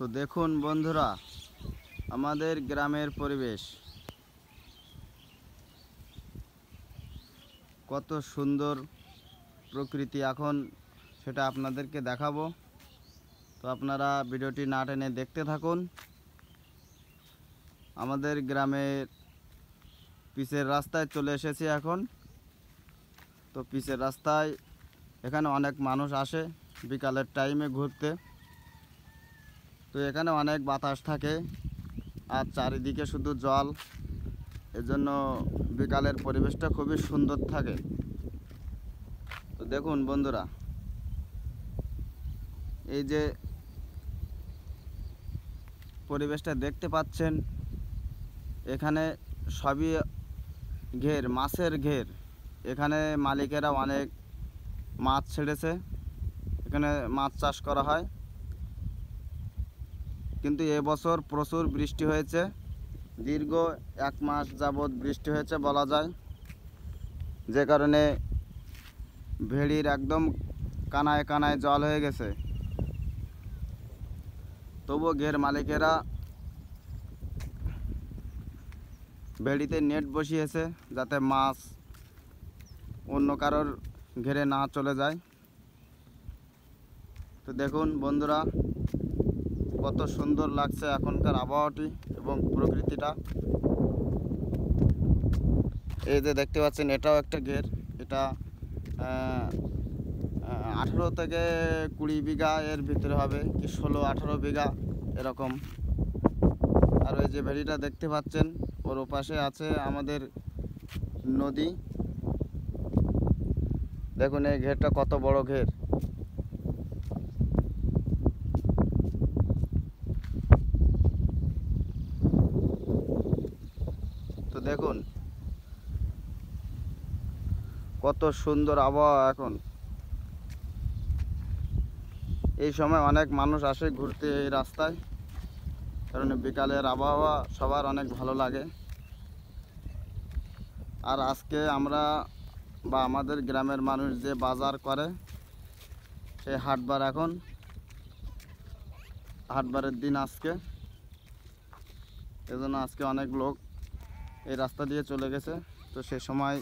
তো দেখুন বন্ধুরা, আমাদের গ্রামের পরিবেশ কত সুন্দর প্রকৃতি, এখন সেটা আপনাদেরকে দেখাবো। তো আপনারা ভিডিওটি না টেনে দেখতে থাকুন। আমাদের গ্রামের পিচের রাস্তায় চলে এসেছি এখন। তো পিচের রাস্তায় এখানে অনেক মানুষ আসে বিকালের টাইমে ঘুরতে। তো এখানে অনেক বাতাস থাকে আর চারিদিকে শুধু জল, এজন্য বিকালের পরিবেশটা খুবই সুন্দর থাকে। তো দেখুন বন্ধুরা, এই যে পরিবেশটা দেখতে পাচ্ছেন, এখানে সবই ঘের, মাছের ঘের। এখানে মালিকেরা অনেক মাছ ছেড়েছে, এখানে মাছ চাষ করা হয়। কিন্তু এবছর প্রচুর বৃষ্টি হয়েছে, দীর্ঘ 1 মাস যাবৎ বৃষ্টি হয়েছে বলা যায়, যে কারণে ভেড়ির একদম কানায় কানায় জল হয়ে গেছে। তবুও ঘের মালিকেরা ভেড়িতে নেট বসিয়েছে যাতে মাছ অন্য কারোর ঘেরে না চলে যায়। তো দেখুন বন্ধুরা, কত সুন্দর লাগছে এখনকার আবহাওয়াটি এবং প্রকৃতিটা। এই যে দেখতে পাচ্ছেন, এটাও একটা ঘের। এটা 18 থেকে 20 বিঘা এর ভিতরে হবে, কি 16-18 বিঘা এরকম। আর ওই যে ভেড়িটা দেখতে পাচ্ছেন, ওর ওপাশে আছে আমাদের নদী। দেখুন এই ঘেরটা কত বড় ঘের। তো দেখুন কত সুন্দর আবহাওয়া এখন। এই সময় অনেক মানুষ আসে ঘুরতে এই রাস্তায়, কারণ বিকালের আবহাওয়া সবার অনেক ভালো লাগে। আর আজকে আমরা বা আমাদের গ্রামের মানুষ যে বাজার করে, সেই হাটবার, এখন হাটবারের দিন আজকে, এজন্য আজকে অনেক লোক এই রাস্তা দিয়ে চলে গেছে। তো সে সময়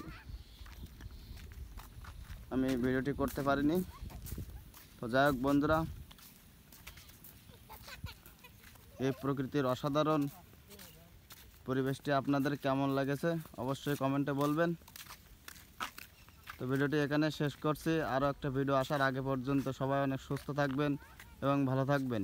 আমি ভিডিওটি করতে পারিনি। তো যাই হোক বন্ধুরা, এই প্রকৃতির অসাধারণ পরিবেশটি আপনাদের কেমন লেগেছে অবশ্যই কমেন্টে বলবেন। তো ভিডিওটি এখানে শেষ করছি। আরও একটা ভিডিও আসার আগে পর্যন্ত সবাই অনেক সুস্থ থাকবেন এবং ভালো থাকবেন।